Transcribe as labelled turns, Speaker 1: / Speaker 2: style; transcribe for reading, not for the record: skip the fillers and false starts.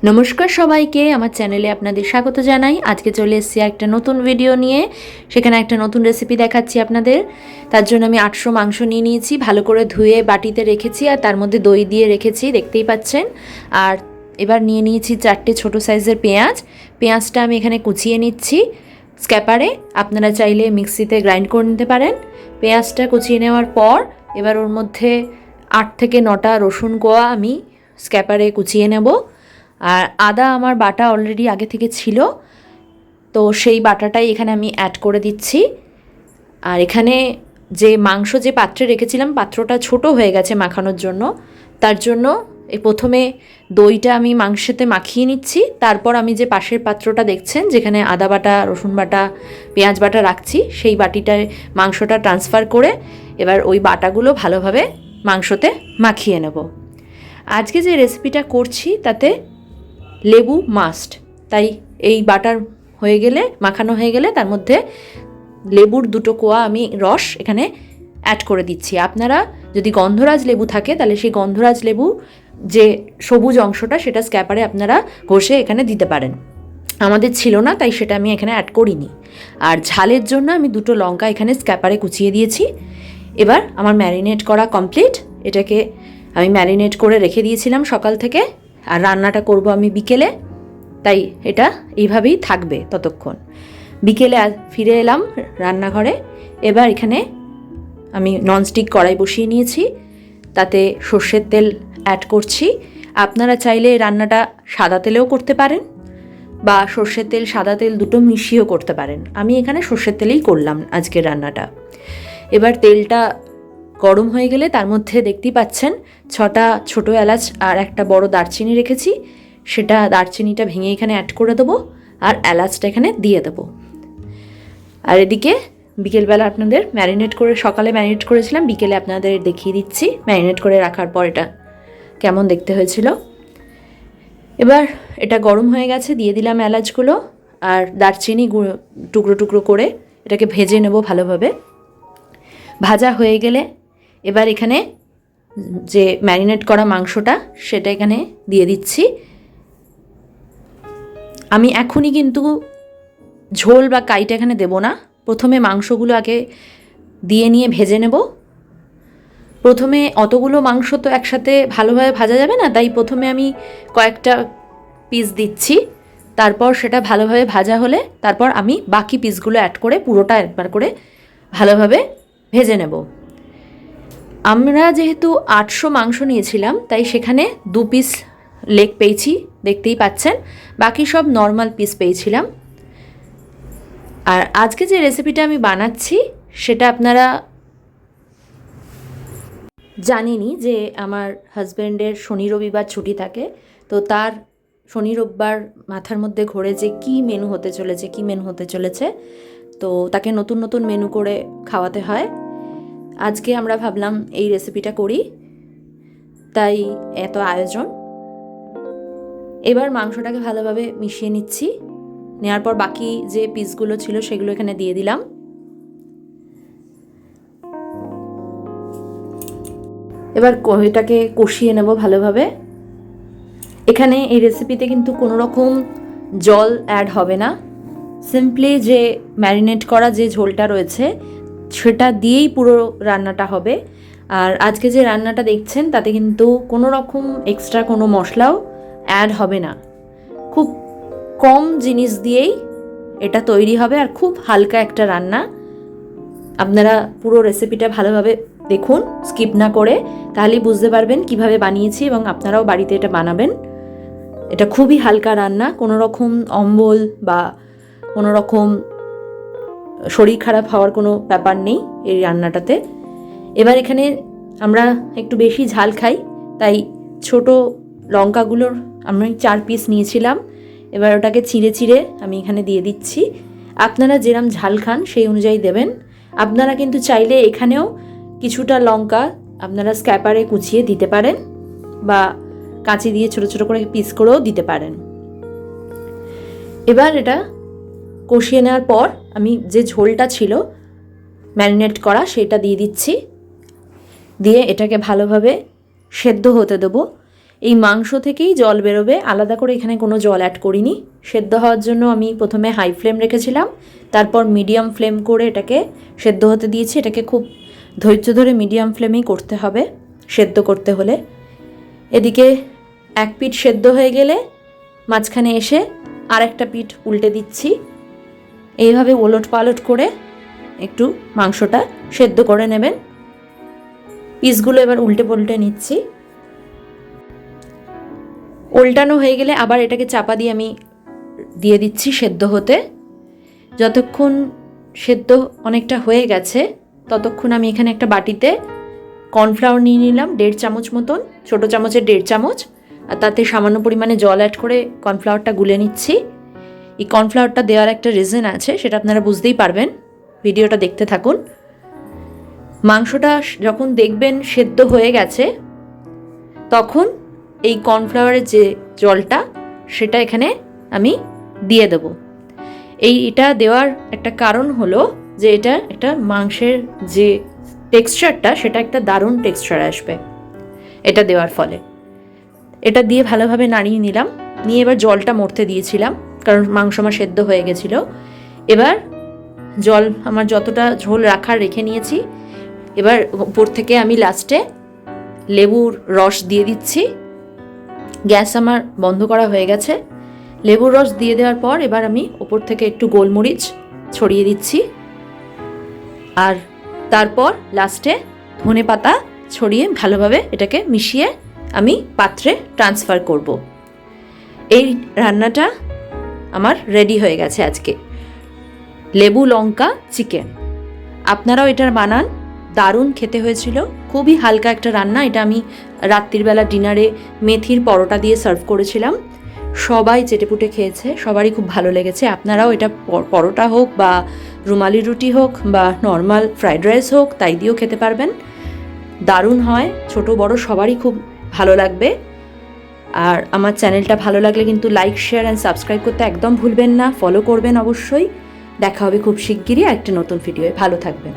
Speaker 1: নমস্কার সবাইকে, আমার চ্যানেলে আপনাদের স্বাগত জানাই। আজকে চলে এসেছি একটা নতুন ভিডিও নিয়ে। সেখানে একটা নতুন রেসিপি দেখাচ্ছি আপনাদের। তার জন্য আমি 800 মাংস নিয়ে নিয়েছি, ভালো করে ধুয়ে বাটিতে রেখেছি আর তার মধ্যে দই দিয়ে রেখেছি, দেখতেই পাচ্ছেন। আর এবার নিয়ে নিয়েছি 4টে ছোটো সাইজের পেঁয়াজ। পেঁয়াজটা আমি এখানে কুচিয়ে নিচ্ছি স্ক্যাপারে, আপনারা চাইলে মিক্সিতে গ্রাইন্ড করে নিতে পারেন। পেঁয়াজটা কুচিয়ে নেওয়ার পর এবার ওর মধ্যে 8 থেকে 9টা রসুন কোয়া আমি স্ক্যাপারে কুচিয়ে নেব। আর আদা আমার বাটা অলরেডি আগে থেকে ছিল, তো সেই বাটাটাই এখানে আমি অ্যাড করে দিচ্ছি। আর এখানে যে মাংস যে পাত্রে রেখেছিলাম, পাত্রটা ছোট হয়ে গেছে মাখানোর জন্য, তার জন্য প্রথমে দইটা আমি মাংসেতে মাখিয়ে নিচ্ছি। তারপর আমি যে পাশের পাত্রটা দেখছেন যেখানে আদা বাটা, রসুন বাটা, পেঁয়াজ বাটা রাখছি, সেই বাটিটায় মাংসটা ট্রান্সফার করে এবার ওই বাটাগুলো ভালোভাবে মাংসতে মাখিয়ে নেব। আজকে যে রেসিপিটা করছি তাতে লেবু মাস্ট, তাই এই বাটার হয়ে গেলে, মাখানো হয়ে গেলে তার মধ্যে লেবুর 2টো কোয়া আমি রস এখানে অ্যাড করে দিচ্ছি। আপনারা যদি গন্ধরাজ লেবু থাকে তাহলে সেই গন্ধরাজ লেবু যে সবুজ অংশটা সেটা স্ক্যাপারে আপনারা ঘষে এখানে দিতে পারেন। আমাদের ছিল না, তাই সেটা আমি এখানে অ্যাড করিনি। আর ঝালের জন্য আমি 2টো লঙ্কা এখানে স্ক্যাপারে কুচিয়ে দিয়েছি। এবার আমার ম্যারিনেট করা কমপ্লিট। এটাকে আমি ম্যারিনেট করে রেখে দিয়েছিলাম সকাল থেকে, আর রান্নাটা করব আমি বিকেলে, তাই এটা এইভাবেই থাকবে ততক্ষণ। বিকেলে ফিরে এলাম রান্নাঘরে। এবার এখানে আমি ননস্টিক কড়াই বসিয়ে নিয়েছি, তাতে সর্ষের তেল অ্যাড করছি। আপনারা চাইলে রান্নাটা সাদা তেলেও করতে পারেন বা সর্ষের তেল সাদা তেল দুটো মিশিয়েও করতে পারেন। আমি এখানে সর্ষের তেলেই করলাম আজকের রান্নাটা। এবার তেলটা গরম হয়ে গেলে তার মধ্যে দেখতেই পাচ্ছেন 6টা ছোটো এলাচ আর একটা বড় দারচিনি রেখেছি, সেটা দারচিনিটা ভেঙে এখানে অ্যাড করে দেবো আর এলাচটা এখানে দিয়ে দেবো। আর এদিকে বিকেলবেলা আপনাদের সকালে ম্যারিনেট করেছিলাম, বিকেলে আপনাদের দেখিয়ে দিচ্ছি ম্যারিনেট করে রাখার পর এটা কেমন দেখতে হয়েছিল। এবার এটা গরম হয়ে গেছে, দিয়ে দিলাম এলাচগুলো আর দারচিনি টুকরো টুকরো করে এটাকে ভেজে নেব ভালোভাবে। ভাজা হয়ে গেলে এবার এখানে যে ম্যারিনেট করা মাংসটা সেটা এখানে দিয়ে দিচ্ছি। আমি এখনই কিন্তু ঝোল বা কাইটা এখানে দেব না, প্রথমে মাংসগুলো আগে দিয়ে নিয়ে ভেজে নেব। প্রথমে অতগুলো মাংস তো একসাথে ভালোভাবে ভাজা যাবে না, তাই প্রথমে আমি কয়েকটা পিস দিচ্ছি, তারপর সেটা ভালোভাবে ভাজা হলে তারপর আমি বাকি পিসগুলো অ্যাড করে পুরোটা একবার করে ভালোভাবে ভেজে নেব। আমরা যেহেতু 800 মাংস নিয়েছিলাম, তাই সেখানে 2 পিস লেগ পেয়েছি, দেখতেই পাচ্ছেন। বাকি সব নর্মাল পিস পেয়েছিলাম। আর আজকে যে রেসিপিটা আমি বানাচ্ছি সেটা আপনারা জানেনই যে আমার হাজব্যান্ডের শনি রবিবার ছুটি থাকে, তো তার শনি রোববার মাথার মধ্যে ঘোরে যে কী মেনু হতে চলেছে, তো তাকে নতুন নতুন মেনু করে খাওয়াতে হয়। আজকে আমরা ভাবলাম এই রেসিপিটা করি, তাই এত আয়োজন। এবার মাংসটাকে ভালোভাবে মিশিয়ে নিচ্ছি, নেওয়ার পর বাকি যে পিসগুলো ছিল সেগুলো এখানে দিয়ে দিলাম। এবার এটাকে কষিয়ে নেব ভালোভাবে। এখানে এই রেসিপিতে কিন্তু কোনো রকম জল অ্যাড হবে না, সিম্পলি যে ম্যারিনেট করা যে ঝোলটা রয়েছে সেটা দিয়েই পুরো রান্নাটা হবে। আর আজকে যে রান্নাটা দেখছেন তাতে কিন্তু কোনো রকম এক্সট্রা কোনো মশলাও অ্যাড হবে না, খুব কম জিনিস দিয়েই এটা তৈরি হবে আর খুব হালকা একটা রান্না। আপনারা পুরো রেসিপিটা ভালোভাবে দেখুন, স্কিপ না করে, তাহলেই বুঝতে পারবেন কিভাবে বানিয়েছি এবং আপনারাও বাড়িতে এটা বানাবেন। এটা খুবই হালকা রান্না, কোনো রকম অম্বল বা কোনো রকম শরীর খারাপ হওয়ার কোনো ব্যাপার নেই এই রান্নাটাতে। এবার এখানে আমরা একটু বেশি ঝাল খাই, তাই ছোট লঙ্কাগুলোর আমি 4 পিস নিয়েছিলাম। এবার ওটাকে চিড়ে চিড়ে আমি এখানে দিয়ে দিচ্ছি। আপনারা যেরকম ঝাল খান সেই অনুযায়ী দেবেন। আপনারা কিন্তু চাইলে এখানেও কিছুটা লঙ্কা আপনারা স্ক্যাপারে কুচিয়ে দিতে পারেন বা কাঁচি দিয়ে ছোট ছোট করে পিস করেও দিতে পারেন। এবার এটা কষিয়ে নেওয়ার পর আমি যে ঝোলটা ছিল ম্যারিনেট করা সেটা দিয়ে দিচ্ছি, দিয়ে এটাকে ভালোভাবে সেদ্ধ হতে দেবো। এই মাংস থেকেই জল বেরোবে, আলাদা করে এখানে কোনো জল অ্যাড করিনি। সেদ্ধ হওয়ার জন্য আমি প্রথমে হাই ফ্লেম রেখেছিলাম, তারপর মিডিয়াম ফ্লেম করে এটাকে সেদ্ধ হতে দিয়েছি। এটাকে খুব ধৈর্য ধরে মিডিয়াম ফ্লেমেই করতে হবে সেদ্ধ করতে হলে। এদিকে এক পিঠ সেদ্ধ হয়ে গেলে মাঝখানে এসে আর একটা পিঠ উল্টে দিচ্ছি। এইভাবে ওলট পালট করে একটু মাংসটা সেদ্ধ করে নেবেন। পিসগুলো এবার উল্টে পাল্টে নিচ্ছি। উল্টানো হয়ে গেলে আবার এটাকে চাপা দিয়ে আমি দিয়ে দিচ্ছি সেদ্ধ হতে। যতক্ষণ সেদ্ধ অনেকটা হয়ে গেছে ততক্ষণ আমি এখানে একটা বাটিতে কর্নফ্লাওয়ার নিয়ে নিলাম 1.5 চামচ মতন, ছোটো চামচের 1.5 চামচ, আর তাতে সামান্য পরিমাণে জল অ্যাড করে কর্নফ্লাওয়ারটা গুলে নিচ্ছি। এই কর্নফ্লাওয়ারটা দেওয়ার একটা রিজন আছে, সেটা আপনারা বুঝতেই পারবেন, ভিডিওটা দেখতে থাকুন। মাংসটা যখন দেখবেন সেদ্ধ হয়ে গেছে তখন এই কর্নফ্লাওয়ারের যে জলটা সেটা এখানে আমি দিয়ে দেব। এটা দেওয়ার একটা কারণ হলো যে এটা একটা মাংসের যে টেক্সচারটা সেটা একটা দারুণ টেক্সচার আসবে এটা দেওয়ার ফলে। এটা দিয়ে ভালোভাবে নাড়িয়ে নিলাম, নিয়ে এবার জলটা মরতে দিয়েছিলাম কারণ মাংস আমার সেদ্ধ হয়ে গেছিলো। এবার জল আমার যতটা ঝোল রাখার রেখে নিয়েছি। এবার উপর থেকে আমি লাস্টে লেবুর রস দিয়ে দিচ্ছি। গ্যাস আমার বন্ধ করা হয়ে গেছে। লেবুর রস দিয়ে দেওয়ার পর এবার আমি উপর থেকে একটু গোলমরিচ ছড়িয়ে দিচ্ছি, আর তারপর লাস্টে ধনে পাতা ছড়িয়ে ভালোভাবে এটাকে মিশিয়ে আমি পাত্রে ট্রান্সফার করব। এই রান্নাটা আমার রেডি হয়ে গেছে আজকে, লেবু লঙ্কা চিকেন। আপনারাও এটার বানান, দারুণ খেতে হয়েছিল। খুবই হালকা একটা রান্না। এটা আমি রাত্রিবেলা ডিনারে মেথির পরোটা দিয়ে সার্ভ করেছিলাম। সবাই চেটেপুটে খেয়েছে, সবারই খুব ভালো লেগেছে। আপনারাও এটা পরোটা হোক বা রুমালি রুটি হোক বা নর্মাল ফ্রাইড রাইস হোক তাই দিয়েও খেতে পারবেন, দারুণ হয়। ছোট বড় সবারই খুব ভালো লাগবে। আর আমার চ্যানেলটা ভালো লাগলে কিন্তু লাইক, শেয়ার অ্যান্ড সাবস্ক্রাইব করতে একদম ভুলবেন না। ফলো করবেন অবশ্যই। দেখা হবে খুব শিগগিরই একটা নতুন ভিডিওয়ে। ভালো থাকবেন।